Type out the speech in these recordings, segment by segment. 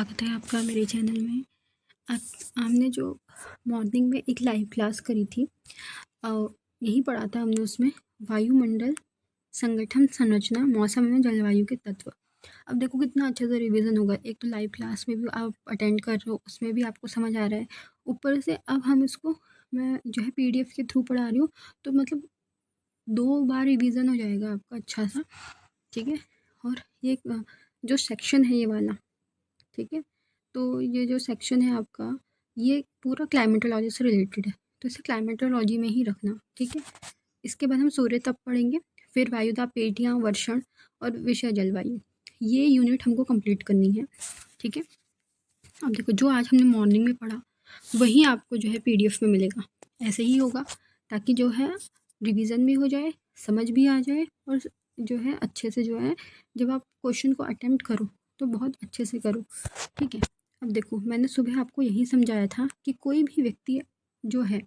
स्वागत है आपका मेरे चैनल में। आप हमने जो मॉर्निंग में एक लाइव क्लास करी थी, यही पढ़ा था हमने उसमें वायुमंडल, संगठन, संरचना, मौसम एवं जलवायु के तत्व। अब देखो कितना अच्छे से रिवीजन होगा। एक तो लाइव क्लास में भी आप अटेंड कर रहे हो, उसमें भी आपको समझ आ रहा है। ऊपर से अब हम इसको मैं जो है PDF के थ्रू पढ़ा रही हूँ, तो मतलब 2 बार रिवीजन हो जाएगा आपका अच्छा सा, ठीक है। और ये जो सेक्शन है ये वाला, ठीक है, तो ये जो सेक्शन है आपका, ये पूरा क्लाइमेटोलॉजी से रिलेटेड है, तो इसे क्लाइमेटोलॉजी में ही रखना, ठीक है। इसके बाद हम सूर्य तप पढ़ेंगे, फिर वायुदाब पेटियाँ, वर्षण और विषय जलवायु। ये यूनिट हमको कंप्लीट करनी है, ठीक है। अब देखो जो आज हमने मॉर्निंग में पढ़ा वही आपको जो है PDF में मिलेगा। ऐसे ही होगा ताकि जो है रिवीजन भी हो जाए, समझ भी आ जाए, और जो है अच्छे से जो है जब आप क्वेश्चन को अटेम्प्ट करो तो बहुत अच्छे से करो, ठीक है। अब देखो मैंने सुबह आपको यही समझाया था कि कोई भी व्यक्ति जो है,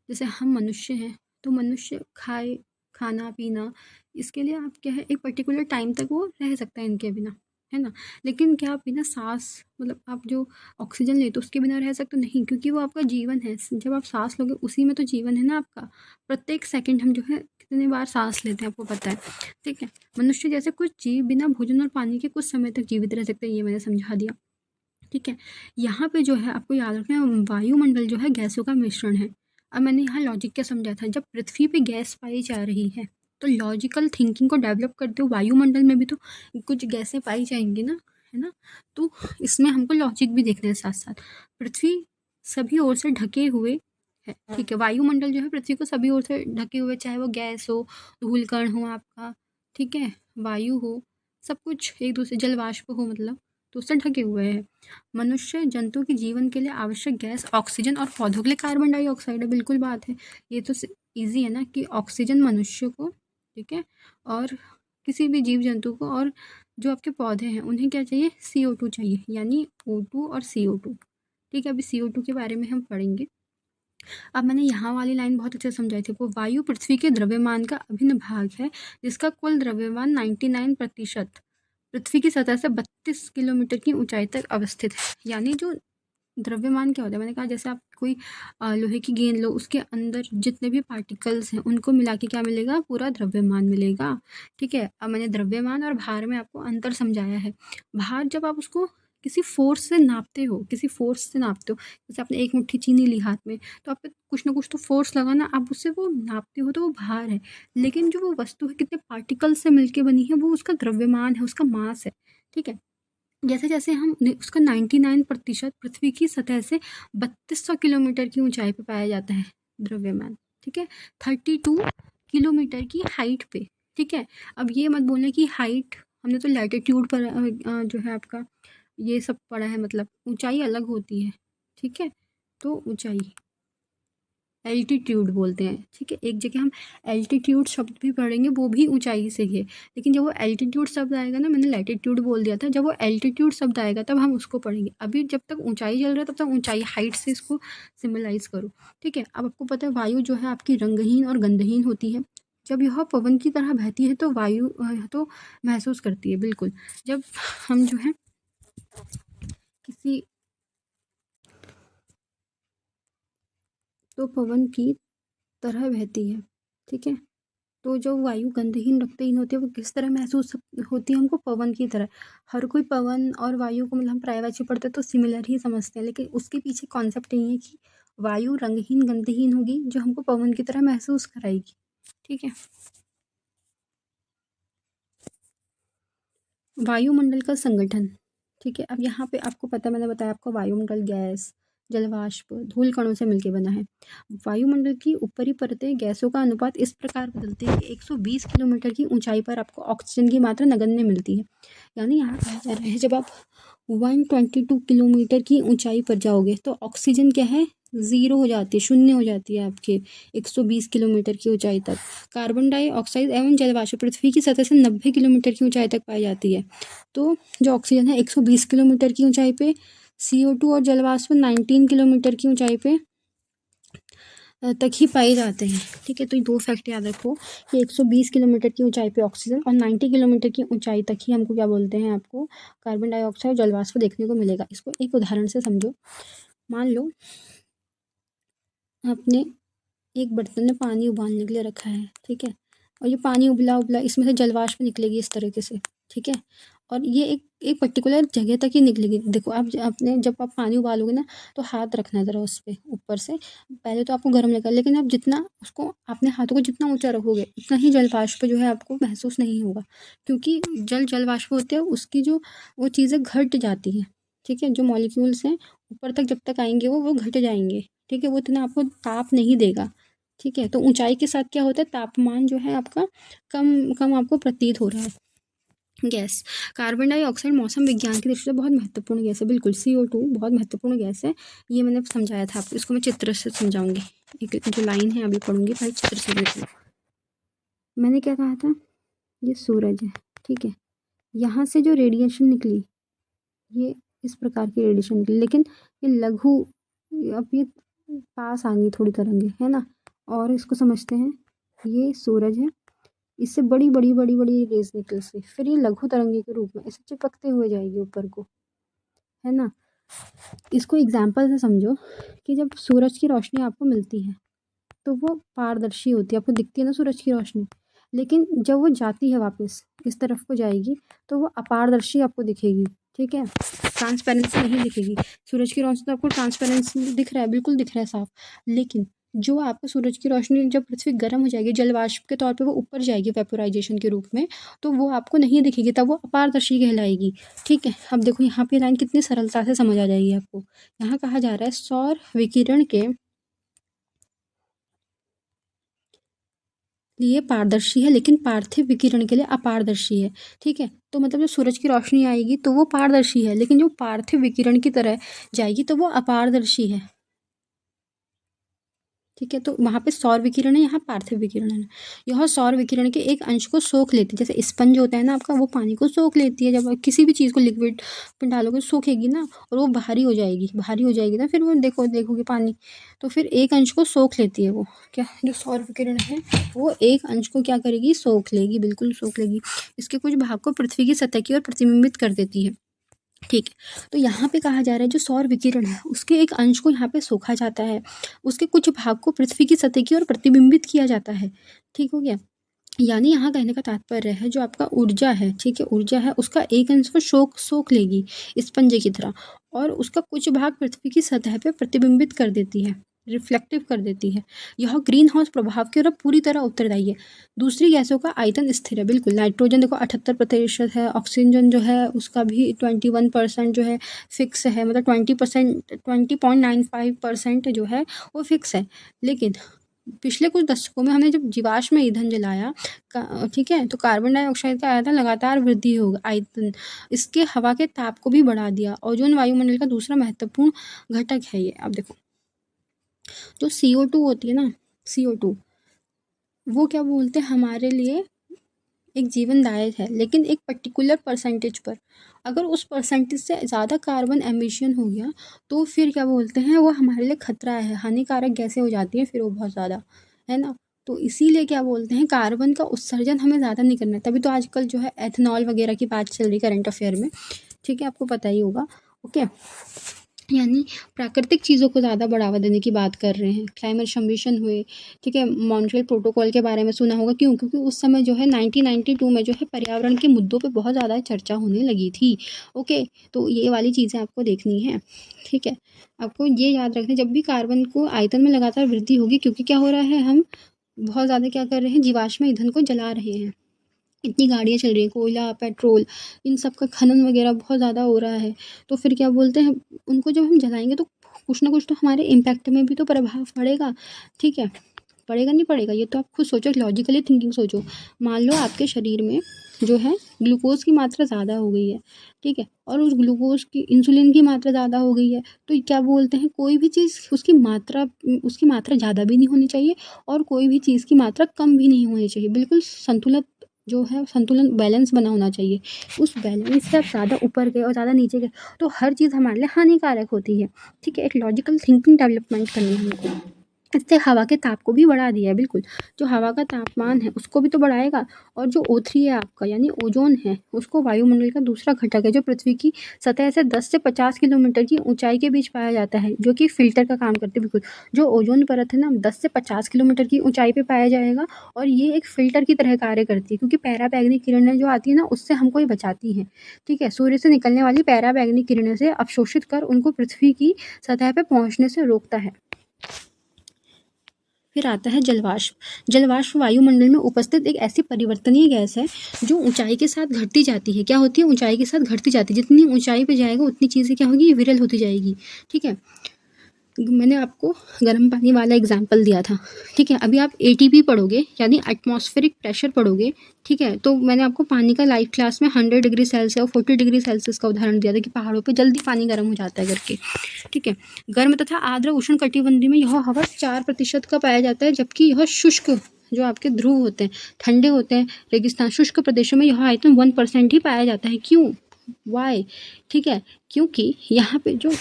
जैसे हम मनुष्य हैं, तो मनुष्य खाना पीना, इसके लिए आप क्या है एक पर्टिकुलर टाइम तक वो रह सकता है इनके बिना, है ना। लेकिन क्या आप बिना सांस, मतलब आप जो ऑक्सीजन लेते हो उसके बिना रह सकते हो? नहीं, क्योंकि वो आपका जीवन है। जब आप सांस लोगे उसी में तो जीवन है ना आपका। प्रत्येक सेकंड हम जो है कितनी बार सांस लेते हैं आपको पता है, ठीक है। मनुष्य जैसे कुछ जीव बिना भोजन और पानी के कुछ समय तक जीवित रह सकते हैं, ये मैंने समझा दिया, ठीक है। यहाँ पे जो है आपको याद रखना है, वायुमंडल जो है गैसों का मिश्रण है। अब मैंने यहाँ लॉजिक क्या समझा था, जब पृथ्वी पे गैस पाई जा रही है तो लॉजिकल थिंकिंग को डेवलप करते हो, वायुमंडल में भी तो कुछ गैसें पाई जाएंगी ना, है ना। तो इसमें हमको लॉजिक भी देखना है साथ साथ। पृथ्वी सभी ओर से ढके हुए है, ठीक है। वायुमंडल जो है पृथ्वी को सभी ओर से ढके हुए, चाहे वो गैस हो, धूलकण हो आपका, ठीक है, वायु हो, सब कुछ एक दूसरे, जलवाष्प हो मतलब, तो उससे ढके हुए हैं। मनुष्य जंतु के जीवन के लिए आवश्यक गैस ऑक्सीजन और पौधों के लिए कार्बन डाइऑक्साइड है। बिल्कुल बात है, ये तो इजी है ना कि ऑक्सीजन मनुष्य को, ठीक है, और किसी भी जीव जंतु को, और जो आपके पौधे हैं उन्हें क्या चाहिए, CO2 चाहिए, यानी O2 और CO2, ठीक है। अभी CO2 के बारे में हम पढ़ेंगे। अब मैंने यहाँ वाली लाइन बहुत अच्छे से समझाई थी, वो वायु पृथ्वी के द्रव्यमान का अभिन्न भाग है, जिसका कुल द्रव्यमान 99% पृथ्वी की सतह से 32 किलोमीटर की ऊंचाई तक अवस्थित है। यानी जो द्रव्यमान क्या होता है, मैंने कहा जैसे आप कोई लोहे की गेंद लो, उसके अंदर जितने भी पार्टिकल्स हैं उनको मिला के क्या मिलेगा, पूरा द्रव्यमान मिलेगा, ठीक है। अब मैंने द्रव्यमान और भार में आपको अंतर समझाया है। भार जब आप उसको किसी फोर्स से नापते हो, जैसे आपने एक मुट्ठी चीनी ली हाथ में, तो आप पे कुछ ना कुछ तो फोर्स लगा ना, आप उससे वो नापते हो तो वो भार है। लेकिन जो वो वस्तु है कितने पार्टिकल से मिलके बनी है, वो उसका द्रव्यमान है, उसका मास है, ठीक है। जैसे जैसे हम उसका 99% पृथ्वी की सतह से 3200 किलोमीटर की ऊंचाई पे पाया जाता है द्रव्यमान, ठीक है। 32 किलोमीटर की हाइट पे, ठीक है। अब ये मत बोलना कि हाइट, हमने तो लैटिट्यूड पर जो है आपका ये सब पढ़ा है, मतलब ऊंचाई अलग होती है, ठीक है। तो ऊंचाई एल्टीट्यूड बोलते हैं, ठीक है। एक जगह हम एल्टीट्यूड शब्द भी पढ़ेंगे, वो भी ऊंचाई से ही है। लेकिन जब वो एल्टीट्यूड शब्द आएगा ना, मैंने लैटिट्यूड बोल दिया था, जब वो एल्टीट्यूड शब्द आएगा तब हम उसको पढ़ेंगे। अभी जब तक ऊंचाई चल रहा है तब तक ऊंचाई, हाइट से इसको सिम्बलाइज करो, ठीक है। अब आपको पता है वायु जो है आपकी रंगहीन और गंधहीन होती है। जब यह पवन की तरह बहती है तो वायु तो महसूस करती है, बिल्कुल। जब हम जो है किसी, तो पवन की तरह बहती है, ठीक है। तो जो वायु गंधहीन रक्तहीन होती है वो किस तरह महसूस होती है हमको, पवन की तरह। हर कोई पवन और वायु को मतलब हम पर्यायवाची पढ़ते हैं तो सिमिलर ही समझते हैं, लेकिन उसके पीछे कॉन्सेप्ट यही है कि वायु रंगहीन गंधहीन होगी जो हमको पवन की तरह महसूस कराएगी, ठीक है। वायुमंडल का संगठन, ठीक है। अब यहाँ पे आपको पता, मैंने बताया आपको वायुमंडल गैस, जलवाष्प, धूल कणों से मिलकर बना है। वायुमंडल की ऊपरी परतें गैसों का अनुपात इस प्रकार बदलती है कि 120 किलोमीटर की ऊंचाई पर आपको ऑक्सीजन की मात्रा नगण्य मिलती है। यानी यहाँ कहा जा रहा है जब आप 122 किलोमीटर की ऊंचाई पर जाओगे तो ऑक्सीजन क्या है, ज़ीरो हो जाती है, शून्य हो जाती है आपके 120 किलोमीटर की ऊंचाई तक। कार्बन डाइऑक्साइड एवं जलवाष्प पृथ्वी की सतह से 90 किलोमीटर की ऊंचाई तक पाई जाती है। तो जो ऑक्सीजन है 120 किलोमीटर की ऊंचाई पे, CO2 और जलवाष्प 19 किलोमीटर की ऊंचाई पे तक ही पाए जाते हैं। ठीक है, तो ये 2 फैक्ट याद रखो कि 120 किलोमीटर की ऊंचाई पे ऑक्सीजन और 90 किलोमीटर की ऊंचाई तक ही हमको क्या बोलते हैं, आपको कार्बन डाइऑक्साइड और जलवाष्प देखने को मिलेगा। इसको एक उदाहरण से समझो। मान लो आपने एक बर्तन में पानी उबालने के लिए रखा है, ठीक है, और ये पानी उबला उबला इसमें से जलवाष्प निकलेगी इस तरीके से, ठीक है, और ये एक एक पर्टिकुलर जगह तक ही निकलेगी। देखो आप आपने जब आप पानी उबालोगे ना, तो हाथ रखना ज़रा उस पे ऊपर से, पहले तो आपको गर्म लगेगा, लेकिन आप जितना उसको अपने हाथों को जितना ऊंचा रखोगे उतना ही जलवाष्प जो है आपको महसूस नहीं होगा, क्योंकि जलवाष्प होते हैं उसकी जो वो चीज़ें घट जाती हैं। ठीक है, जो मॉलिक्यूल्स हैं ऊपर तक जब तक आएंगे वो घट जाएंगे। ठीक है, वो इतना आपको ताप नहीं देगा। ठीक है, तो ऊंचाई के साथ क्या होता है, तापमान जो है आपका कम कम आपको प्रतीत हो रहा है। गैस, कार्बन डाइऑक्साइड मौसम विज्ञान की दृष्टि से बहुत महत्वपूर्ण गैस है। बिल्कुल, CO2 बहुत महत्वपूर्ण गैस है। ये मैंने समझाया था आपको, इसको मैं चित्र से समझाऊंगी। एक जो लाइन है अभी पढ़ूंगी, भाई चित्र से देखो। मैंने क्या कहा था, ये सूरज है, ठीक है, यहाँ से जो रेडिएशन निकली, ये इस प्रकार की रेडिएशन निकली, लेकिन ये लघु, अब ये पास आ गई थोड़ी तरंगे, है ना, और इसको समझते हैं, ये सूरज है, इससे बड़ी बड़ी बड़ी बड़ी रेज निकल से फिर ये लघु तरंगे के रूप में इसे चिपकते हुए जाएगी ऊपर को, है ना। इसको एग्जाम्पल से समझो कि जब सूरज की रोशनी आपको मिलती है तो वो पारदर्शी होती है, आपको दिखती है ना सूरज की रोशनी, लेकिन जब वो जाती है वापस इस तरफ को जाएगी तो वो अपारदर्शी आपको दिखेगी। ठीक है, ट्रांसपेरेंसी नहीं दिखेगी। सूरज की रोशनी तो आपको ट्रांसपेरेंसी दिख रहा है, बिल्कुल दिख रहा है साफ, लेकिन जो आपको सूरज की रोशनी जब पृथ्वी गर्म हो जाएगी जलवाष्प के तौर पे वो ऊपर जाएगी वेपोराइजेशन के रूप में, तो वो आपको नहीं दिखेगी, तब वो अपारदर्शी कहलाएगी। ठीक है, अब देखो यहाँ पे लाइन कितनी सरलता से समझ आ जाएगी आपको। यहाँ कहा जा रहा है सौर विकिरण के लिए पारदर्शी है, लेकिन पार्थिव विकिरण के लिए अपारदर्शी है। ठीक है, तो मतलब जो सूरज की रोशनी आएगी तो वो पारदर्शी है, लेकिन जो पार्थिव विकिरण की तरह जाएगी तो वो अपारदर्शी है। ठीक है, तो वहाँ पे सौर विकिरण है, यहाँ पार्थिव विकिरण है। यह सौर विकिरण के एक अंश को सोख लेती है, जैसे स्पंज होता है ना आपका, वो पानी को सोख लेती है। जब आप किसी भी चीज़ को लिक्विड में डालोगे सोखेगी ना, और वो भारी हो जाएगी, भारी हो जाएगी ना, फिर वो देखोगे पानी, तो फिर एक अंश को सोख लेती है वो। क्या, जो सौर विकिरण है वो एक अंश को क्या करेगी, सोख लेगी, बिल्कुल सोख लेगी। इसके कुछ भाग को पृथ्वी की सतह की ओर प्रतिबिंबित कर देती है। ठीक है, तो यहाँ पे कहा जा रहा है जो सौर विकिरण है उसके एक अंश को यहाँ पे सोखा जाता है, उसके कुछ भाग को पृथ्वी की सतह की ओर प्रतिबिंबित किया जाता है। ठीक हो गया, यानी यहाँ कहने का तात्पर्य है जो आपका ऊर्जा है, ठीक है, ऊर्जा है उसका एक अंश को सोख लेगी स्पंज की तरह, और उसका कुछ भाग पृथ्वी की सतह पे प्रतिबिंबित कर देती है, रिफ्लेक्टिव कर देती है। यह ग्रीन हाउस प्रभाव की ओर पूरी तरह उत्तरदायी है। दूसरी गैसों का आयतन स्थिर है, बिल्कुल। नाइट्रोजन देखो 78% है, ऑक्सीजन जो है उसका भी 21% जो है फिक्स है, मतलब 20.95% जो है वो फिक्स है। लेकिन पिछले कुछ दशकों में हमने जब जीवाश्म ईंधन जलाया, ठीक है, तो कार्बन डाइऑक्साइड का आयतन लगातार वृद्धि हो आयतन इसके हवा के ताप को भी बढ़ा दिया। ओजोन वायुमंडल का दूसरा महत्वपूर्ण घटक है ये। अब देखो जो CO2 होती है ना, CO2 वो क्या बोलते हैं हमारे लिए एक जीवनदायक है, लेकिन एक पर्टिकुलर परसेंटेज पर। अगर उस परसेंटेज से ज़्यादा कार्बन एमिशन हो गया तो फिर क्या बोलते हैं वो हमारे लिए खतरा है, हानिकारक गैसें हो जाती हैं फिर वो बहुत ज़्यादा, है ना। तो इसीलिए क्या बोलते हैं कार्बन का उत्सर्जन हमें ज़्यादा नहीं करना है। तभी तो आजकल जो है एथेनॉल वगैरह की बात चल रही करंट अफेयर में, ठीक है, आपको पता ही होगा। ओके, यानी प्राकृतिक चीज़ों को ज़्यादा बढ़ावा देने की बात कर रहे हैं। क्लाइमेट सम्मेलन हुए, ठीक है, मॉन्ट्रियल प्रोटोकॉल के बारे में सुना होगा, क्यों, क्योंकि उस समय जो है 1992 में जो है पर्यावरण के मुद्दों पे बहुत ज़्यादा चर्चा होने लगी थी। ओके, तो ये वाली चीज़ें आपको देखनी है। ठीक है, आपको ये याद रखना जब भी कार्बन को आयतन में लगातार वृद्धि होगी, क्योंकि क्या हो रहा है हम बहुत ज़्यादा क्या कर रहे हैं, जीवाश्म ईंधन को जला रहे हैं। इतनी गाड़ियाँ चल रही हैं, कोयला, पेट्रोल, इन सब का खनन वगैरह बहुत ज़्यादा हो रहा है। तो फिर क्या बोलते हैं उनको जब हम जलाएंगे तो कुछ ना कुछ तो हमारे इम्पैक्ट में भी तो प्रभाव पड़ेगा। ठीक है, पड़ेगा नहीं पड़ेगा, ये तो आप खुद सोचो, लॉजिकली थिंकिंग सोचो। मान लो आपके शरीर में जो है ग्लूकोज की मात्रा ज़्यादा हो गई है, ठीक है, और उस ग्लूकोज की इंसुलिन की मात्रा ज़्यादा हो गई है, तो क्या बोलते हैं कोई भी चीज़ उसकी मात्रा ज़्यादा भी नहीं होनी चाहिए और कोई भी चीज़ की मात्रा कम भी नहीं होनी चाहिए। बिल्कुल संतुलित जो है, संतुलन, बैलेंस बना होना चाहिए। उस बैलेंस से आप ज़्यादा ऊपर गए और ज़्यादा नीचे गए तो हर चीज़ हमारे लिए हानिकारक होती है। ठीक है, एक लॉजिकल थिंकिंग डेवलपमेंट करनी है हमको। इससे हवा के ताप को भी बढ़ा दिया है। बिल्कुल, जो हवा का तापमान है उसको भी तो बढ़ाएगा, और जो O3 है आपका यानी ओजोन है, उसको वायुमंडल का दूसरा घटक है जो पृथ्वी की सतह से 10 से 50 किलोमीटर की ऊंचाई के बीच पाया जाता है, जो कि फिल्टर का काम करते हैं। बिल्कुल, जो ओजोन परत है ना 10 से 50 किलोमीटर की ऊंचाई पे पाया जाएगा, और ये एक फिल्टर की तरह कार्य करती है, क्योंकि पैराबैंगनी किरणें जो आती है ना उससे हमको ये बचाती हैं। ठीक है, सूर्य से निकलने वाली पैराबैंगनी किरणें से अवशोषित कर उनको पृथ्वी की सतह पर पहुँचने से रोकता है। फिर आता है जलवाष्प। जलवाष्प वायुमंडल में उपस्थित एक ऐसी परिवर्तनीय गैस है जो ऊंचाई के साथ घटती जाती है। क्या होती है? ऊंचाई के साथ घटती जाती है। जितनी ऊंचाई पे जाएगा उतनी चीज़ें क्या होगी? विरल होती जाएगी। ठीक है, मैंने आपको गर्म पानी वाला एग्जाम्पल दिया था। ठीक है, अभी आप ATP पढ़ोगे यानी एटमॉस्फेरिक प्रेशर पढ़ोगे। ठीक है, तो मैंने आपको पानी का लाइफ क्लास में 100 डिग्री सेल्सियस और 40 डिग्री सेल्सियस का उदाहरण दिया था कि पहाड़ों पे जल्दी पानी गर्म हो जाता है करके। ठीक है, गर्म तथा आर्द्र उष्ण कटिबंधीय में यह हवा 4% का पाया जाता है, जबकि यह शुष्क जो आपके ध्रुव होते हैं, ठंडे होते हैं, रेगिस्तान शुष्क प्रदेशों में यह आयतन 1% ही पाया जाता है। क्यों? वाई? ठीक है, क्योंकि यहाँ पे जो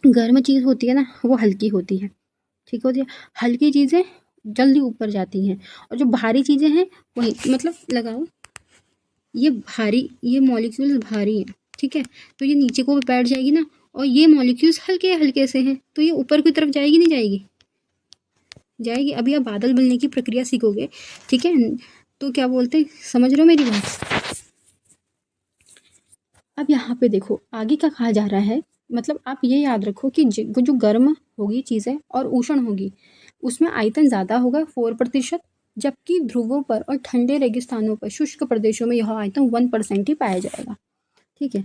गर्म चीज़ होती है ना वो हल्की होती है। ठीक होती है, हल्की चीज़ें जल्दी ऊपर जाती हैं, और जो भारी चीज़ें हैं वही, मतलब लगाओ ये भारी, ये मॉलिक्यूल्स भारी हैं। ठीक है, तो ये नीचे को बैठ जाएगी ना, और ये मॉलिक्यूल्स हल्के हल्के से हैं, तो ये ऊपर की तरफ जाएगी नहीं जाएगी? जाएगी। अभी आप बादल बनने की प्रक्रिया सीखोगे। ठीक है, तो क्या बोलते हैं, समझ रहे हो मेरी बात? अब यहाँ पे देखो आगे क्या कहा जा रहा है। मतलब आप ये याद रखो कि जो गर्म होगी चीज़ें और उष्ण होगी उसमें आयतन ज़्यादा होगा 4%, जबकि ध्रुवों पर और ठंडे रेगिस्तानों पर शुष्क प्रदेशों में यह आयतन 1% ही पाया जाएगा। ठीक है,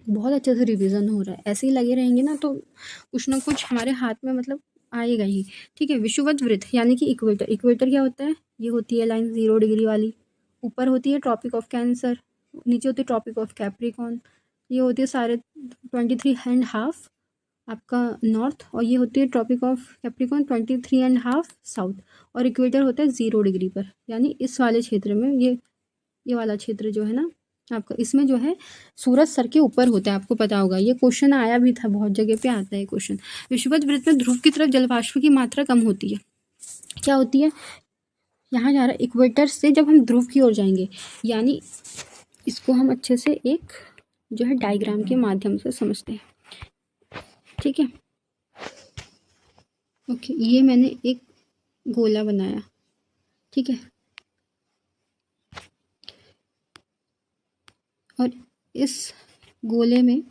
बहुत अच्छे से रिवीजन हो रहा है। ऐसे ही लगे रहेंगे ना तो कुछ ना कुछ हमारे हाथ में मतलब आएगा ही। ठीक है, विषुवत वृत्त यानी कि इक्वेटर। इक्वेटर क्या होता है? ये होती है लाइन 0 डिग्री वाली। ऊपर होती है ट्रॉपिक ऑफ कैंसर, नीचे होती है ट्रॉपिक ऑफ कैप्रिकॉर्न। ये होती है 23.5 आपका नॉर्थ, और ये होती है ट्रॉपिक ऑफ कैप्रिकॉर्न 23.5 साउथ, और इक्वेटर होता है 0 डिग्री पर, यानी इस वाले क्षेत्र में ये वाला क्षेत्र जो है ना आपका, इसमें जो है सूरज सर के ऊपर होता है। आपको पता होगा, ये क्वेश्चन आया भी था, बहुत जगह पे आता है क्वेश्चन। विषुवत वृत्त में ध्रुव की तरफ जलवाष्प की मात्रा कम होती है। क्या होती है? यहाँ जा रहा है इक्वेटर से जब हम ध्रुव की ओर जाएंगे, यानी इसको हम अच्छे से एक जो है डायग्राम के माध्यम से समझते हैं। ठीक है, ओके, ये मैंने एक गोला बनाया। ठीक है, और इस गोले में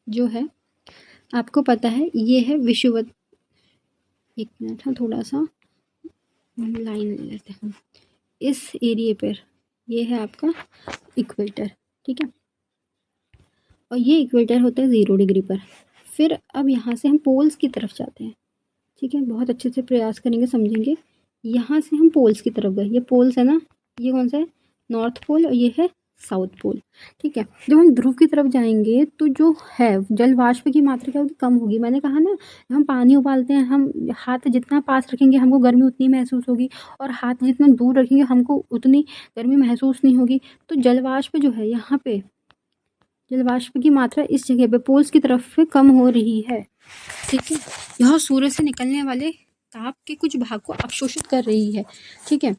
जो है आपको पता है ये है विषुवत। एक मिनट, हाँ थोड़ा सा लाइन ले लेते हैं। इस एरिए पर ये है आपका इक्वेटर। ठीक है, और ये इक्वेटर होता है 0 डिग्री पर। फिर अब यहाँ से हम पोल्स की तरफ जाते हैं। ठीक है, बहुत अच्छे से प्रयास करेंगे, समझेंगे। यहाँ से हम पोल्स की तरफ गए, ये पोल्स है ना, ये कौन सा है? नॉर्थ पोल, और ये है साउथ पोल। ठीक है, जब हम ध्रुव की तरफ जाएंगे तो जो है जल वाष्प की मात्रा क्या होगी? कम होगी। मैंने कहा ना, हम पानी उबालते हैं, हम हाथ जितना पास रखेंगे हमको गर्मी उतनी महसूस होगी, और हाथ जितना दूर रखेंगे हमको उतनी गर्मी महसूस नहीं होगी। तो जल वाष्प जो है यहाँ पे, जल वाष्प की मात्रा इस जगह पे पोल्स की तरफ से कम हो रही है। ठीक है, यह सूर्य से निकलने वाले ताप के कुछ भाग को अवशोषित कर रही है। ठीक है,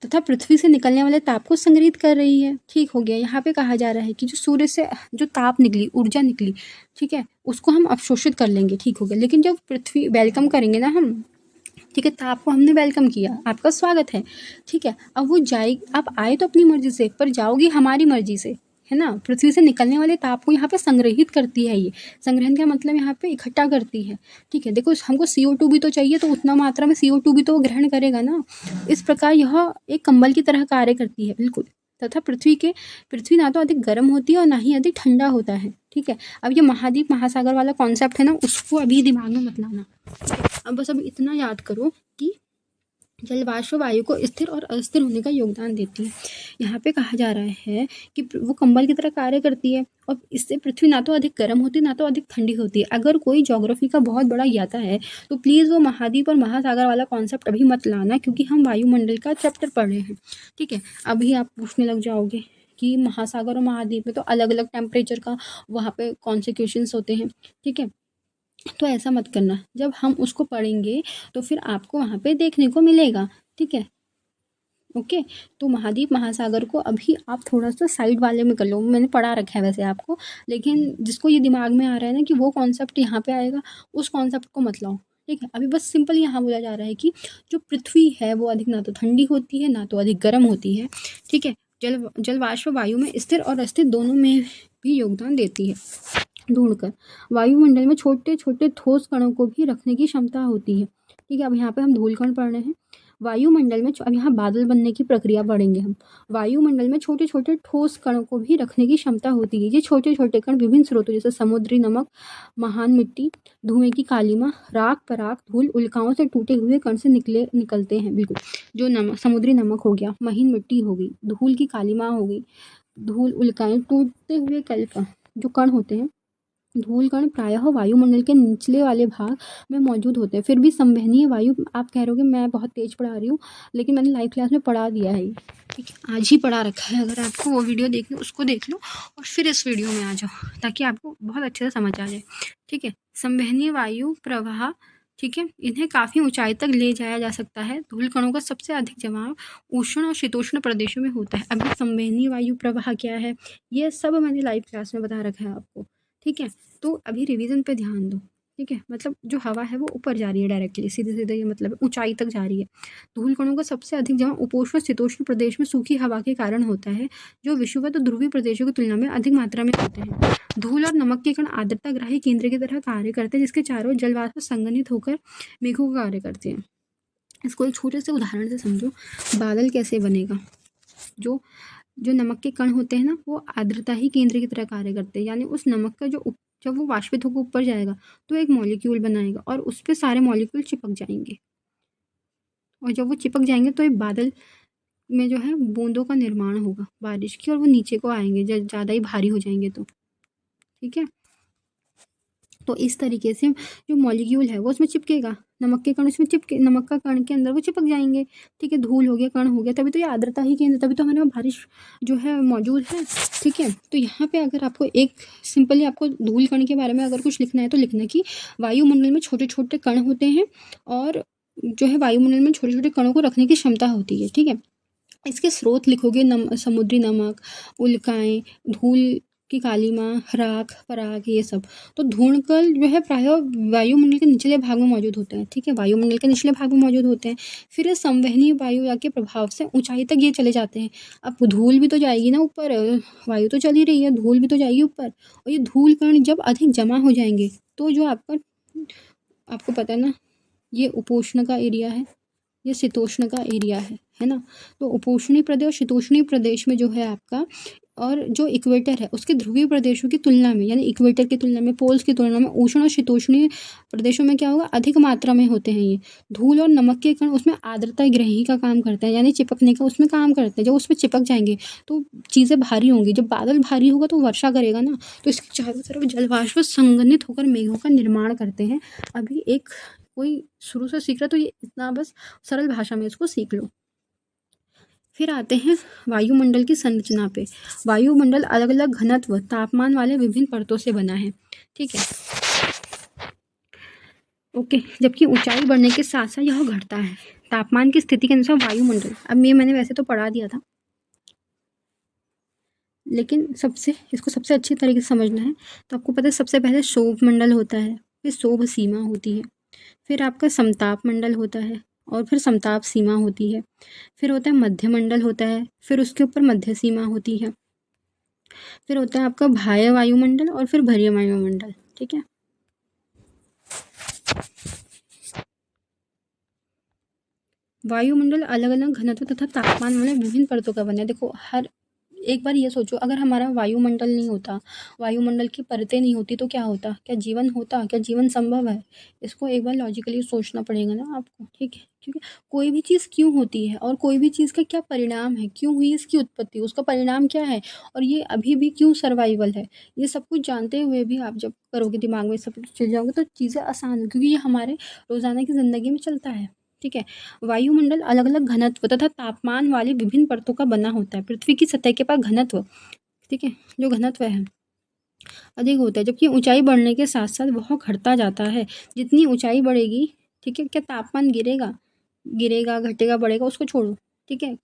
तथा पृथ्वी से निकलने वाले ताप को संग्रहित कर रही है। ठीक हो गया, यहाँ पे कहा जा रहा है कि जो सूर्य से जो ताप निकली, ऊर्जा निकली, ठीक है, उसको हम अवशोषित कर लेंगे। ठीक हो गया, लेकिन जब पृथ्वी वेलकम करेंगे ना हम, ठीक है, ताप को हमने वेलकम किया, आपका स्वागत है। ठीक है, अब वो जाए, आप आए तो अपनी मर्जी से, पर जाओगी हमारी मर्जी से, है ना। पृथ्वी से निकलने वाले ताप को यहाँ पे संग्रहित करती है। ये संग्रहण का मतलब यहाँ पे इकट्ठा करती है। ठीक है, देखो हमको CO2 भी तो चाहिए, तो उतना मात्रा में CO2 भी तो ग्रहण करेगा ना। इस प्रकार यह एक कंबल की तरह कार्य करती है। बिल्कुल, तथा पृथ्वी ना तो अधिक गर्म होती है और ना ही अधिक ठंडा होता है। ठीक है, अब ये महाद्वीप महासागर वाला कॉन्सेप्ट है ना, उसको अभी दिमाग में मत लाना। अब बस अब इतना याद करो कि जलवाष्प वायु को स्थिर और अस्थिर होने का योगदान देती है। यहाँ पे कहा जा रहा है कि वो कंबल की तरह कार्य करती है, और इससे पृथ्वी ना तो अधिक गर्म होती है ना तो अधिक ठंडी होती है। अगर कोई ज्योग्राफी का बहुत बड़ा ज्ञाता है तो प्लीज़ वो महाद्वीप और महासागर वाला कॉन्सेप्ट अभी मत लाना, क्योंकि हम वायुमंडल का चैप्टर पढ़ रहे हैं। ठीक है, अभी आप पूछने लग जाओगे कि महासागर और महाद्वीप में तो अलग अलग टेम्परेचर का वहाँ पे कॉन्सिक्वेशंस होते हैं। ठीक है, तो ऐसा मत करना, जब हम उसको पढ़ेंगे तो फिर आपको वहाँ पे देखने को मिलेगा, ठीक है। ओके, तो महाद्वीप महासागर को अभी आप थोड़ा सा साइड वाले में कर लो, मैंने पढ़ा रखा है वैसे आपको, लेकिन जिसको ये दिमाग में आ रहा है ना कि वो कॉन्सेप्ट यहाँ पे आएगा, उस कॉन्सेप्ट को मत लाओ, ठीक है। अभी बस सिंपल यहाँ बोला जा रहा है कि जो पृथ्वी है वो अधिक ना तो ठंडी होती है ना तो अधिक गर्म होती है, ठीक है। जल वाष्प वायु में स्थिर और अस्थिर दोनों में भी योगदान देती है। ढूंढकर वायुमंडल में छोटे छोटे ठोस कणों को भी रखने की क्षमता होती है, ठीक है। अब यहाँ पे हम धूल कण पढ़ रहे हैं। वायुमंडल में अब यहाँ बादल बनने की प्रक्रिया पढ़ेंगे हम। वायुमंडल में छोटे छोटे ठोस कणों को भी रखने की क्षमता होती है। ये छोटे छोटे कण विभिन्न स्रोतों जैसे समुद्री नमक, महान मिट्टी, धुएं की कालीमा, राख, पराग, धूल, उल्काओं से टूटे हुए कण से निकलते हैं। बिल्कुल, जो समुद्री नमक हो गया, महीन मिट्टी हो गई, धूल की कालीमा हो गई, धूल, उल्काएं, टूटते हुए जो कण होते हैं, धूल कण प्रायः वायुमंडल के निचले वाले भाग में मौजूद होते हैं। फिर भी संवहनीय वायु, आप कह रहे हो मैं बहुत तेज पढ़ा रही हूँ, लेकिन मैंने लाइव क्लास में पढ़ा दिया है, ठीक है, आज ही पढ़ा रखा है। अगर आपको वो वीडियो देखनी उसको देख लो और फिर इस वीडियो में आ जाओ, ताकि आपको बहुत अच्छे से समझ आ जाए, ठीक है। संवहनीय वायु प्रवाह, ठीक है, इन्हें काफ़ी ऊंचाई तक ले जाया जा सकता है। धूल कणों का सबसे अधिक जमाव उष्ण और शीतोष्ण प्रदेशों में होता है। अभी संवहनीय वायु प्रवाह क्या है, ये सब मैंने लाइव क्लास में बता रखा है आपको, ठीक है। तो अभी रिवीजन पे ध्यान दो, ठीक है। मतलब जो हवा है वो ऊपर जा रही है डायरेक्टली, सीधे सीधे, ये मतलब ऊंचाई तक जा रही है। धूल कणों का सबसे अधिक जमा उपोष्ण शीतोष्ण प्रदेश में सूखी हवा के कारण होता है, जो विषुवत ध्रुवीय प्रदेशों की तुलना में अधिक मात्रा में होते हैं। धूल और नमक के कण आर्द्रता ग्राही केंद्र की तरह कार्य करते हैं, जिसके चारों जलवाष्प संघनित होकर मेघों का कार्य करते हैं। इसको एक छोटे से उदाहरण से समझो, बादल कैसे बनेगा। जो जो नमक के कण होते हैं ना, वो आर्द्रता ही केंद्र की तरह कार्य करते हैं, यानी उस नमक का जब वो वाष्पित होकर ऊपर जाएगा तो एक मॉलिक्यूल बनाएगा और उस पर सारे मॉलिक्यूल चिपक जाएंगे, और जब वो चिपक जाएंगे तो एक बादल में जो है बूंदों का निर्माण होगा बारिश की, और वो नीचे को आएंगे जब ज़्यादा ही भारी हो जाएंगे तो, ठीक है। तो इस तरीके से जो मॉलिक्यूल है वो उसमें चिपकेगा, नमक के कण उसमें चिपके, नमक का कण के अंदर वो चिपक जाएंगे, ठीक है। धूल हो गया, कण हो गया, तभी तो ये आर्द्रता ही केंद्र, तभी तो हमारे वहाँ बारिश जो है मौजूद है, ठीक है। तो यहाँ पे अगर आपको एक सिंपली आपको धूल कण के बारे में अगर कुछ लिखना है तो लिखना कि वायुमंडल में छोटे छोटे कण होते हैं, और जो है वायुमंडल में छोटे छोटे कणों को रखने की क्षमता होती है, ठीक है। इसके स्रोत लिखोगे, समुद्री नमक, उल्काएं, धूल की कालीमा, राख, पराग, ये सब। तो धूणकण जो है प्रायः वायुमंडल के निचले भाग में मौजूद होते हैं, ठीक है, वायुमंडल के निचले भाग में मौजूद होते हैं। फिर संवहनीय वायु के प्रभाव से ऊंचाई तक ये चले जाते हैं। अब धूल भी तो जाएगी ना ऊपर, वायु तो चल ही रही है, धूल भी तो जाएगी ऊपर, और ये धूल कण जब अधिक जमा हो जाएंगे तो जो आपको पता है ना, ये उपोष्ण का एरिया है, ये शीतोष्ण का एरिया है ना। तो उपोष्णीय प्रदेश और शीतोष्णीय प्रदेश में जो है आपका, और जो इक्वेटर है उसके ध्रुवीय प्रदेशों की तुलना में, यानी इक्वेटर की तुलना में, पोल्स की तुलना में उष्ण और शीतोष्णीय प्रदेशों में क्या होगा, अधिक मात्रा में होते हैं ये। धूल और नमक के कण उसमें आर्द्रता ग्रही का काम करते हैं, यानी चिपकने का उसमें काम करते हैं। जब उसमें चिपक जाएंगे तो चीज़ें भारी होंगी, जब बादल भारी होगा तो वर्षा करेगा ना, तो इसके चारों तरफ जलवाष्प संघनित होकर मेघों का निर्माण करते हैं। अभी एक कोई शुरू से सीख रहा तो ये इतना बस सरल भाषा में इसको सीख लो। फिर आते हैं वायुमंडल की संरचना पे। वायुमंडल अलग अलग घनत्व, तापमान वाले विभिन्न परतों से बना है, ठीक है, ओके। जबकि ऊंचाई बढ़ने के साथ साथ यह घटता है तापमान की स्थिति के अनुसार। वायुमंडल, अब ये मैंने वैसे तो पढ़ा दिया था, लेकिन इसको सबसे अच्छी तरीके से समझना है। तो आपको पता है सबसे पहले शोभ मंडल होता है, फिर शोभ सीमा होती है, फिर आपका समताप मंडल होता है, और फिर समताप सीमा होती है, फिर होता है मध्य मंडल होता है, फिर उसके ऊपर मध्य सीमा होती है, फिर होता है आपका बाह्य वायुमंडल, और फिर बाह्य वायुमंडल, ठीक है। वायुमंडल अलग अलग घनत्व तथा तापमान वाले विभिन्न परतों का बना है। देखो, हर एक बार ये सोचो, अगर हमारा वायुमंडल नहीं होता, वायुमंडल की परतें नहीं होती, तो क्या होता, क्या जीवन होता, क्या जीवन संभव है? इसको एक बार लॉजिकली सोचना पड़ेगा ना आपको, ठीक है। क्योंकि कोई भी चीज़ क्यों होती है, और कोई भी चीज़ का क्या परिणाम है, क्यों हुई इसकी उत्पत्ति, उसका परिणाम क्या है, और ये अभी भी क्यों सर्वाइवल है, ये सब कुछ जानते हुए भी आप जब करोगे, दिमाग में सब कुछ चल जाओगे, तो चीज़ें आसान हो, क्योंकि ये हमारे रोज़ाना की ज़िंदगी में चलता है, ठीक है। वायुमंडल अलग अलग घनत्व तथा तापमान वाली विभिन्न परतों का बना होता है। पृथ्वी की सतह के पास घनत्व, ठीक है, जो घनत्व है अधिक होता है, जबकि ऊंचाई बढ़ने के साथ साथ वह घटता जाता है। जितनी ऊंचाई बढ़ेगी, ठीक है, क्या तापमान गिरेगा, गिरेगा, घटेगा, बढ़ेगा, उसको छोड़ो, ठीक है।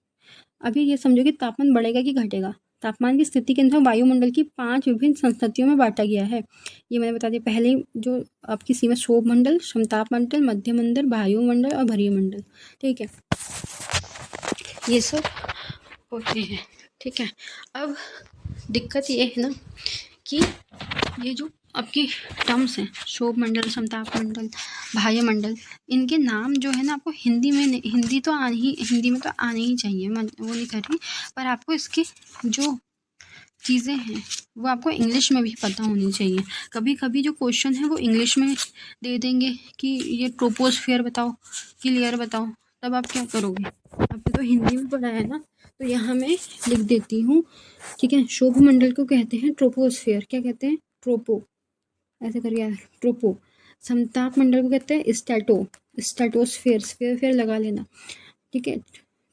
अभी ये समझो कि तापमान बढ़ेगा कि घटेगा। तापमान की स्थिति के अनुसार वायुमंडल की 5 विभिन्न संस्थितियों में बांटा गया है। ये मैंने बता दिया। पहले जो आपकी सीमा क्षोभ मंडल, समताप मंडल, मध्य मंडल, वायुमंडल और भरीय मंडल, ठीक है, ये सब होते हैं, ठीक है। अब दिक्कत ये है ना कि ये जो आपकी टर्म्स हैं, क्षोभ मंडल, समताप मंडल, बाह्य मंडल, इनके नाम जो है ना आपको हिंदी में हिंदी में तो आने ही चाहिए, मैं वो नहीं कर रही, पर आपको इसकी जो चीज़ें हैं वो आपको इंग्लिश में भी पता होनी चाहिए। कभी कभी जो क्वेश्चन है वो इंग्लिश में दे देंगे कि ये ट्रोपोस्फियर बताओ, क्लियर बताओ, तब आप क्या करोगे? आपने तो हिंदी में पढ़ा है ना, तो यहाँ मैं लिख देती हूँ, ठीक है। क्षोभ मंडल को कहते हैं ट्रोपोस्फियर। क्या कहते हैं? ट्रोपो, ऐसे करके ट्रोपो। समताप मंडल को कहते हैं स्टैटोस्फेयर, स्फेयर लगा लेना, ठीक है।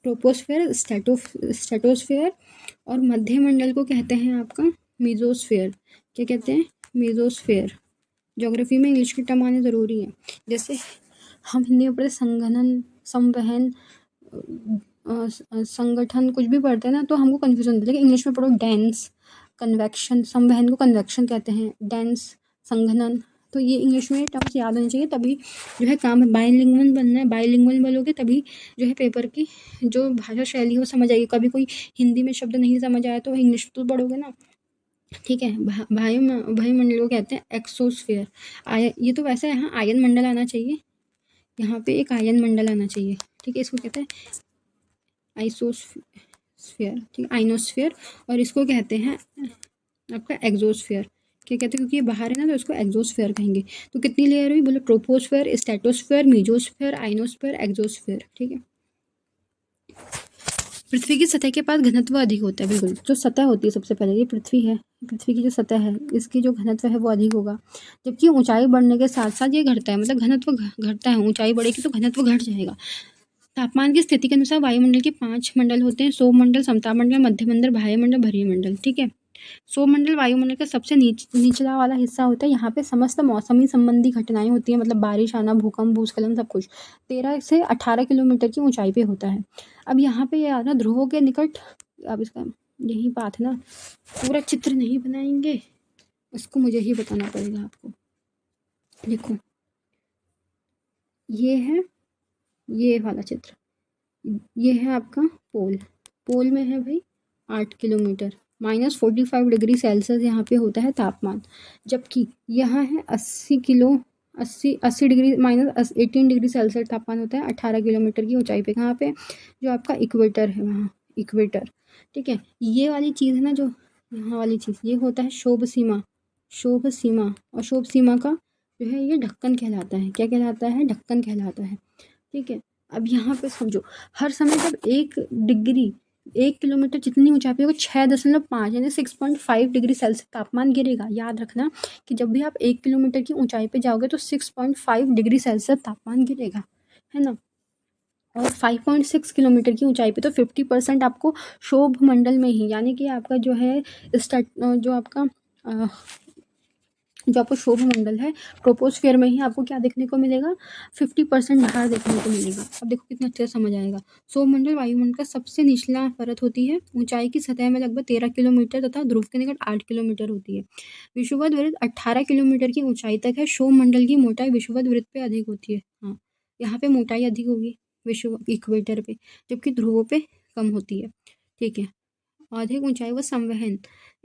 ट्रोपोस्फेयर, स्टैटोस्फेयर। और मध्य मंडल को कहते हैं आपका मीजोस्फेयर। क्या कहते हैं? मीजोस्फेयर। ज्योग्राफी में इंग्लिश की टर्म आने ज़रूरी है। जैसे हम हिंदी में पढ़े संघनन, संवहन, संगठन, कुछ भी पढ़ते हैं ना तो हमको कन्फ्यूजन होता है, लेकिन इंग्लिश में पढ़ो डेंस, कन्वेक्शन, संवहन को कन्वेक्शन कहते हैं, डेंस, संघनन। तो ये इंग्लिश में टर्म्स याद होनी चाहिए, तभी जो है काम है। बाइलिंगुअल बनना है, बाइलिंगुअल बोलोगे तभी जो है पेपर की जो भाषा शैली है वो समझ आएगी। कभी कोई हिंदी में शब्द नहीं समझ आया तो इंग्लिश तो पढ़ोगे ना, ठीक है। वायुमंडल को कहते हैं एक्सोस्फेयर। ये तो वैसे यहाँ आयन मंडल आना चाहिए, यहाँ पे एक आयन मंडल आना चाहिए, ठीक है। इसको कहते हैं आइसोस्फेयर, ठीक है, आइनोस्फेयर। और इसको कहते हैं आपका एक्सोस्फेयर। क्या कहते हैं? क्योंकि ये बाहर है ना तो इसको एक्सोस्फेयर कहेंगे। तो कितनी लेयर हुई? बोलो troposphere, stratosphere, mesosphere, ionosphere, exosphere, ठीक है। पृथ्वी की सतह के पास घनत्व अधिक होता है, बिल्कुल। जो सतह होती है सबसे पहले, ये पृथ्वी है, पृथ्वी की जो सतह है इसकी जो घनत्व है वो अधिक होगा। जबकि ऊंचाई बढ़ने के साथ साथ ये घटता है, मतलब घनत्व घटता है। ऊंचाई बढ़ेगी तो घनत्व घट जाएगा। तापमान की स्थिति के अनुसार वायुमंडल के 5 मंडल होते हैं: क्षोभ मंडल, समताप मंडल, मध्य मंडल, बाह्य मंडल, भरीय मंडल, ठीक है। क्षोभ मंडल वायुमंडल का सबसे निचला वाला हिस्सा होता है। यहाँ पे समस्त मौसमी संबंधी घटनाएं होती हैं, मतलब बारिश आना, भूकंप, भूस्खलन, सब कुछ 13 से 18 किलोमीटर की ऊंचाई पे होता है। अब यहाँ पे ये आना ध्रुवों के निकट, अब इसका यही बात है ना, पूरा चित्र नहीं बनाएंगे, उसको मुझे ही बताना पड़ेगा आपको। देखो ये है, ये वाला चित्र, ये है आपका पोल। पोल में है भाई 8 किलोमीटर, -45 डिग्री सेल्सियस यहाँ पे होता है तापमान। जबकि यहाँ है 80 डिग्री, -18 डिग्री सेल्सियस तापमान होता है 18 किलोमीटर की ऊंचाई पे। कहाँ पे? जो आपका इक्वेटर है वहाँ, इक्वेटर, ठीक है। ये वाली चीज़ है ना, जो यहाँ वाली चीज़, ये होता है क्षोभ सीमा, क्षोभ सीमा। और क्षोभ सीमा का जो है ये ढक्कन कहलाता है। क्या कहलाता है? ढक्कन कहलाता है, ठीक है। अब यहाँ पे समझो, हर समय जब 1 किलोमीटर जितनी ऊंचाई पे होगा 6.5 यानी 6.5 डिग्री सेल्सियस तापमान गिरेगा। याद रखना कि जब भी आप 1 किलोमीटर की ऊंचाई पे जाओगे तो 6.5 डिग्री सेल्सियस तापमान गिरेगा, है ना। और 5.6 किलोमीटर की ऊंचाई पे तो 50% आपको क्षोभ मंडल में ही, यानी कि आपका जो है जो आपका जो आपको क्षोभ मंडल है, ट्रोपोस्फियर में ही आपको क्या देखने को मिलेगा? 50% बाहर देखने को मिलेगा। अब देखो कितना अच्छे से समझ आएगा। क्षोभ मंडल वायुमंडल का सबसे निचला परत होती है। ऊंचाई की सतह में लगभग 13 किलोमीटर तथा ध्रुव के निकट 8 किलोमीटर होती है। विषुवत वृत्त 18 किलोमीटर की ऊंचाई तक है। क्षोभ मंडल की मोटाई विषुवत वृत्त पे अधिक होती है। हाँ, यहाँ पे मोटाई अधिक होगी विषुव इक्वेटर पे, जबकि ध्रुवों पे कम होती है, ठीक है। अधिक ऊंचाई व संवहन,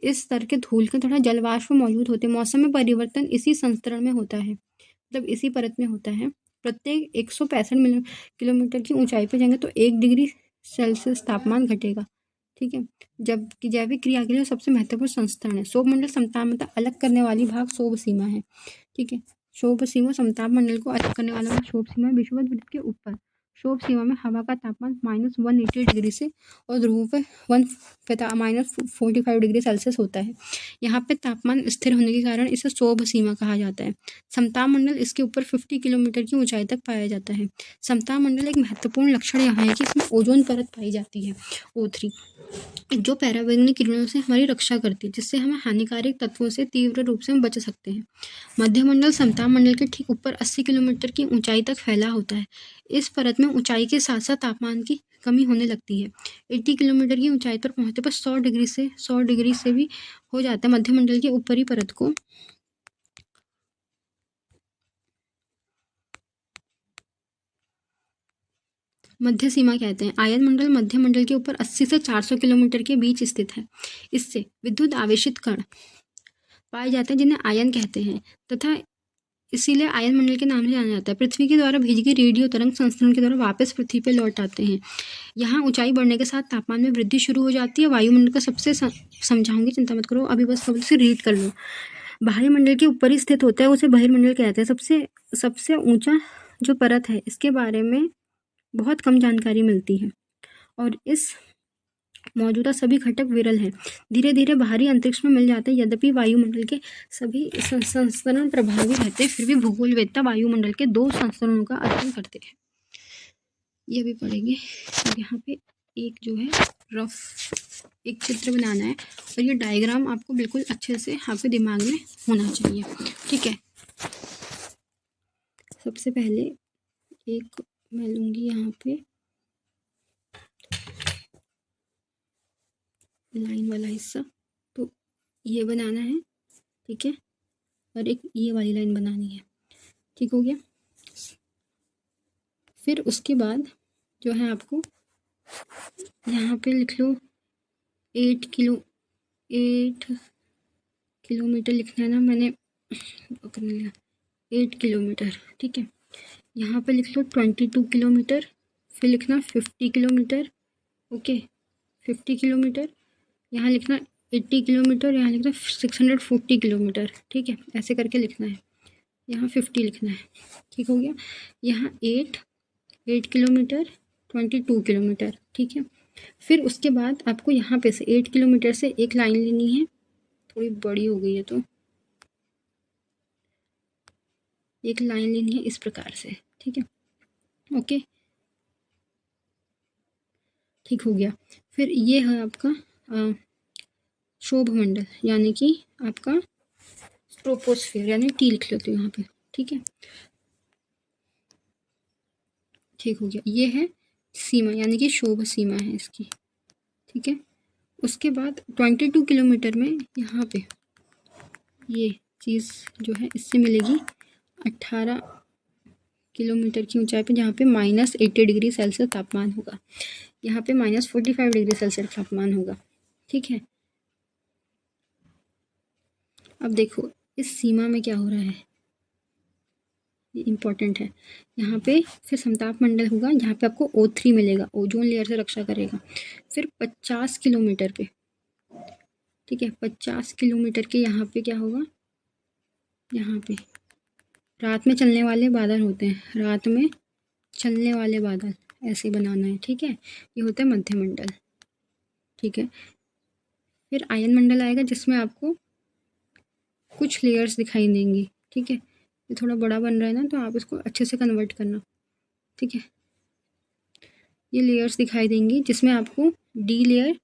इस स्तर के धूल के थोड़ा जलवाष्प मौजूद होते हैं। मौसम में परिवर्तन इसी संस्तरण में होता है, मतलब इसी परत में होता है। प्रत्येक 165 किलोमीटर की ऊंचाई पर जाएंगे तो 1 डिग्री सेल्सियस तापमान घटेगा, ठीक है। जबकि जैविक क्रिया के लिए सबसे महत्वपूर्ण संस्तरण है। क्षोभ मंडल समताप मंडल अलग करने वाली भाग क्षोभ सीमा है, ठीक है। क्षोभ सीमा समताप मंडल को अलग करने वाला भाग क्षोभ सीमा विषुवत वृत्त के ऊपर। क्षोभ सीमा में हवा का तापमान -180 डिग्री से और ध्रुवों पे -45 डिग्री सेल्सियस होता है। यहाँ पे तापमान स्थिर होने के कारण इसे क्षोभ सीमा कहा जाता है। समताप मंडल इसके ऊपर 50 किलोमीटर की ऊंचाई तक पाया जाता है। समताप मंडल एक महत्वपूर्ण लक्षण यहाँ है कि इसमें ओजोन परत पाई जाती है, O3, जो पराबैंगनी किरणों से हमारी रक्षा करती है, जिससे हमें हानिकारक तत्वों से तीव्र रूप से हम बच सकते हैं। मध्यमंडल समताप मंडल के ठीक ऊपर 80 किलोमीटर की ऊंचाई तक फैला होता है। इस परत में ऊंचाई के साथ साथ तापमान की कमी होने लगती है। 80 किलोमीटर की ऊंचाई पर पहुंचने पर 100 डिग्री से भी हो जाता है मध्यमंडल की ऊपरी परत को मध्य सीमा कहते हैं। आयन मंडल मध्य मंडल के ऊपर 80 से 400 किलोमीटर के बीच स्थित है। इससे विद्युत आवेशित कण पाए जाते हैं जिन्हें आयन कहते हैं तथा इसीलिए आयन मंडल के नाम से जाना जाता है। पृथ्वी के द्वारा भेजी गई रेडियो तरंग संस्करण के द्वारा वापस पृथ्वी पर लौट आते हैं। यहाँ ऊंचाई बढ़ने के साथ तापमान में वृद्धि शुरू हो जाती है। वायुमंडल का सबसे समझाऊंगी, चिंता मत करो, अभी बस से रीड कर लो। बाहरी मंडल के ऊपर ही स्थित होता है, उसे बहिर्मंडल कहते हैं। सबसे ऊंचा जो परत है इसके बारे में बहुत कम जानकारी मिलती है और इस मौजूदा सभी घटक विरल हैं। धीरे धीरे बाहरी अंतरिक्ष में मिल जाते हैं। यद्यपि वायुमंडल के सभी संस्करण प्रभावी रहते हैं, फिर भी भूगोलवेत्ता वायुमंडल के 2 संस्करणों का अध्ययन करते हैं। ये भी पढ़ेंगे। यहाँ पे एक जो है रफ एक चित्र बनाना है और ये डायग्राम आपको बिल्कुल अच्छे से आपके दिमाग में होना चाहिए, ठीक है। सबसे पहले एक मैं लूँगी यहाँ पे लाइन वाला हिस्सा, तो ये बनाना है, ठीक है, और एक ये वाली लाइन बनानी है, ठीक हो गया। फिर उसके बाद जो है आपको यहाँ पे लिख लो 8 किलोमीटर लिखना है ना, मैंने कर लिया 8 किलोमीटर, ठीक है। यहाँ पे लिख लो 22 किलोमीटर, फिर लिखना 50 किलोमीटर, ओके, 50 किलोमीटर, यहाँ लिखना 80 किलोमीटर, यहाँ लिखना 640 किलोमीटर, ठीक है, ऐसे करके लिखना है। यहाँ 50 लिखना है, ठीक हो गया। यहाँ 8 किलोमीटर, 22 किलोमीटर, ठीक है। फिर उसके बाद आपको यहाँ पे से 8 किलोमीटर से एक लाइन लेनी है, थोड़ी बड़ी हो गई है तो एक लाइन लेनी है इस प्रकार से, ठीक है, ओके, ठीक हो गया। फिर ये है आपका क्षोभ मंडल, यानी कि आपका ट्रोपोस्फियर, यानी टी लिख लेते हो यहाँ पे, ठीक है, ठीक हो गया। ये है सीमा, यानी कि क्षोभ सीमा है इसकी, ठीक है। उसके बाद 22 किलोमीटर में यहाँ पे ये चीज़ जो है इससे मिलेगी 18 किलोमीटर की ऊंचाई पे, जहाँ पे -80 डिग्री सेल्सियस तापमान होगा। यहाँ पे -45 डिग्री सेल्सियस तापमान होगा, ठीक है। अब देखो इस सीमा में क्या हो रहा है, ये इम्पोर्टेंट है। यहाँ पे फिर समताप मंडल होगा, यहाँ पे आपको O3 मिलेगा, ओजोन लेयर से रक्षा करेगा। फिर 50 किलोमीटर पे, ठीक है, 50 किलोमीटर के यहाँ पे क्या होगा, यहाँ पे रात में चलने वाले बादल होते हैं, रात में चलने वाले बादल ऐसे बनाना है, ठीक है। ये होता है मध्यमंडल, ठीक है। फिर आयन मंडल आएगा जिसमें आपको कुछ लेयर्स दिखाई देंगी, ठीक है। ये थोड़ा बड़ा बन रहा है ना, तो आप इसको अच्छे से कन्वर्ट करना, ठीक है। ये लेयर्स दिखाई देंगी जिसमें आपको D layer,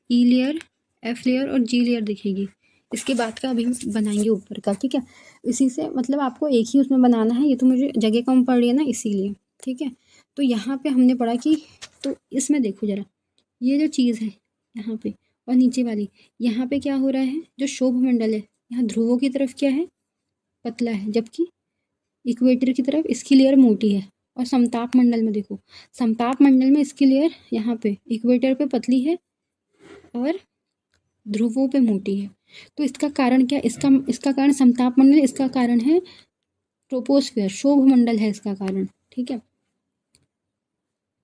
E layer, F layer और G लेयर दिखेगी। इसके बाद का अभी हम बनाएंगे ऊपर का, ठीक है। इसी से मतलब आपको एक ही उसमें बनाना है, ये तो मुझे जगह कम पड़ रही है ना इसीलिए, ठीक है। तो यहाँ पे हमने पढ़ा कि तो इसमें देखो ज़रा, ये जो चीज़ है यहाँ पे और नीचे वाली, यहाँ पे क्या हो रहा है, जो क्षोभ मंडल है यहाँ ध्रुवों की तरफ क्या है, पतला है, जबकि इक्वेटर की तरफ इसकी लेयर मोटी है। और समताप मंडल में देखो, समताप मंडल में इसकी लेयर यहाँ पे इक्वेटर पे पतली है और ध्रुवों पे मोटी है। तो इसका कारण क्या, इसका कारण समताप मंडल, इसका कारण है ट्रोपोस्फियर, क्षोभ मंडल है इसका कारण, ठीक है,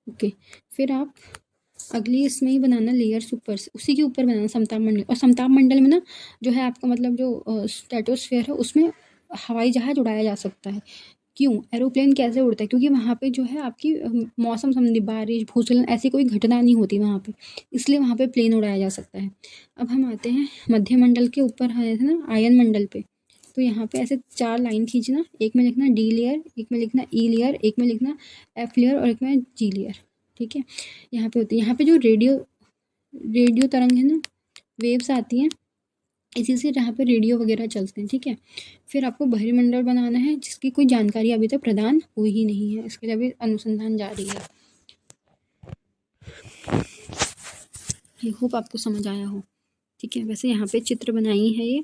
ओके। फिर आप अगली इसमें ही बनाना लेयर्स ऊपर से, उसी के ऊपर बनाना समताप मंडल। और समताप मंडल में ना जो है आपका मतलब जो स्ट्रेटोस्फियर है उसमें हवाई जहाज उड़ाया जा सकता है। क्यों एरोप्लेन कैसे उड़ता है, क्योंकि वहाँ पे जो है आपकी मौसम संबंधी बारिश भूस्खलन ऐसी कोई घटना नहीं होती वहाँ पे, इसलिए वहाँ पे प्लेन उड़ाया जा सकता है। अब हम आते हैं मध्य मंडल के ऊपर आए थे ना आयन मंडल पे, तो यहाँ पे ऐसे 4 लाइन खींचना, एक में लिखना डी लेयर, एक में लिखना ई लेयर, एक में लिखना एफ लेयर और एक में जी लेयर। ठीक है, यहाँ पे होती है, यहाँ पे जो रेडियो तरंग है ना, वेव्स आती हैं, इसी से जहाँ पे रेडियो वगैरह चलते हैं। ठीक है, फिर आपको बहिर्मंडल बनाना है जिसकी कोई जानकारी अभी तक प्रदान हुई ही नहीं है, इसके लिए अभी अनुसंधान जारी है। आई होप आपको समझ आया हो। ठीक है, वैसे यहाँ पे चित्र बनाई है ये।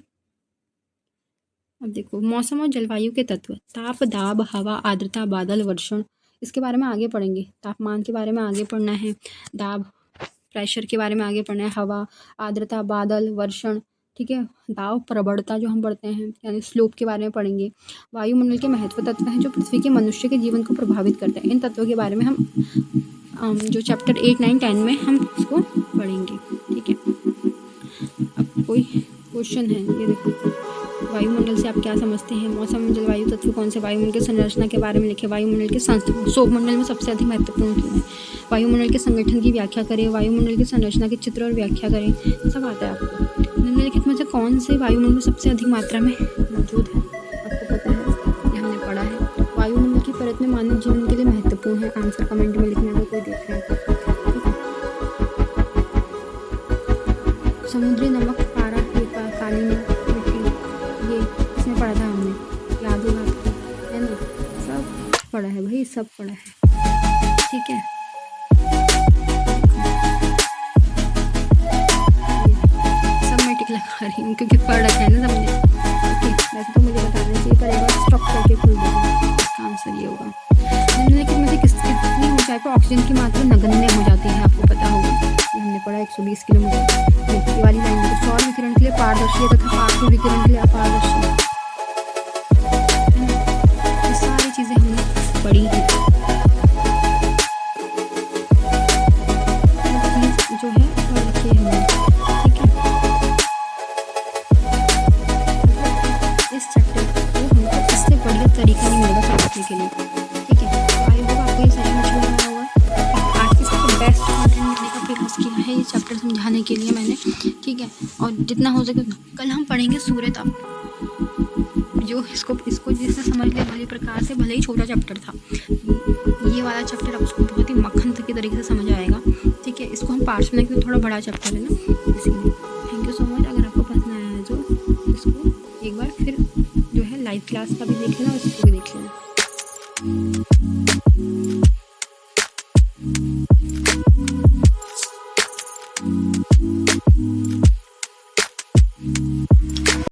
अब देखो मौसम और जलवायु के तत्व, ताप, दाब, हवा, आर्द्रता, बादल, वर्षण, इसके बारे में आगे पढ़ेंगे। तापमान के बारे में आगे पढ़ना है, दाब प्रेशर के बारे में आगे पढ़ना है, हवा, आर्द्रता, बादल, वर्षण। ठीक है, दाब प्रवणता जो हम पढ़ते हैं यानी स्लोप के बारे में पढ़ेंगे। वायुमंडल के महत्व तत्व हैं जो पृथ्वी के मनुष्य के जीवन को प्रभावित करते हैं। इन तत्वों के बारे में हम जो चैप्टर 8, 9, 10 में हम इसको पढ़ेंगे। ठीक है, अब कोई क्वेश्चन है, ये देखो वायुमंडल से आप क्या समझते हैं, मौसम जलवायु तत्व कौन से, वायुमंडल की संरचना के बारे में लिखे, वायुमंडल के सौरमंडल में सबसे अधिक महत्वपूर्ण क्यों है, वायुमंडल के संगठन की व्याख्या करें, वायुमंडल की संरचना के चित्र और व्याख्या करें, सब आता है आपको। निम्नलिखित में से कौन से वायुमंडल में सबसे अधिक मात्रा में मौजूद है, आपको पता है, ये हमने पढ़ा है। वायुमंडल की परत में मानव जीवन के लिए महत्वपूर्ण है, आंसर कमेंट में लिखने अगर कोई देख रहे हैं। समुद्री नमक, पारा, कालीन, मिट्टी, ये इसमें पढ़ा था हमने, याद होगा आपको, है ना, सब पढ़ा है भाई, सब पढ़ा है। ठीक है, सब मैं टिक लगा रही हूँ क्योंकि पढ़ रखा है ना सबने। ओके, वैसे तो मुझे बताना चाहिए पर एक बार स्टॉप करके खुल देंगे, इसका आंसर ये होगा। निम्नलिखित में से कितनी ऊंचाई पर ऑक्सीजन की मात्रा नगण्य हो जाती है, आपको पता होगा, ये हमने पढ़ा 120 किलोमीटर। ये वाली लाइन देखो, सौर विकिरण के लिए पारदर्शी तथा पार्थिव विकिरण के लिए अपारदर्शी, ये सारी चीजें हमने पढ़ी हैं। जो है वो लिखी है हमने। ठीक है, इस चैप्टर को हमको इससे बढ़िया तरीका नहीं मिलेगा समझने के लिए। ठीक है, तो आई होप आपको ये सारी समझ में आया होगा। आज की सबसे बेस्ट कंटेंट मिलने का प्रयास किया है ये चैप्टर समझाने के लिए मैंने। ठीक है, और जितना हो सके कल हम पढ़ेंगे सूर्यताप, जो इसको जिसने समझ लिया भले प्रकार से, भले ही छोटा चैप्टर था, ये वाला चैप्टर अब उसको बहुत ही मक्खन के तरीके से समझ आएगा। ठीक है, इसको हम पार्ट्स में क्योंकि थोड़ा बड़ा चैप्टर है ना, इसीलिए थैंक यू सो मच। अगर आपको पसंद आया है तो इसको एक बार फिर जो है लाइव क्लास का भी देख लेना और इसको भी देख लेना।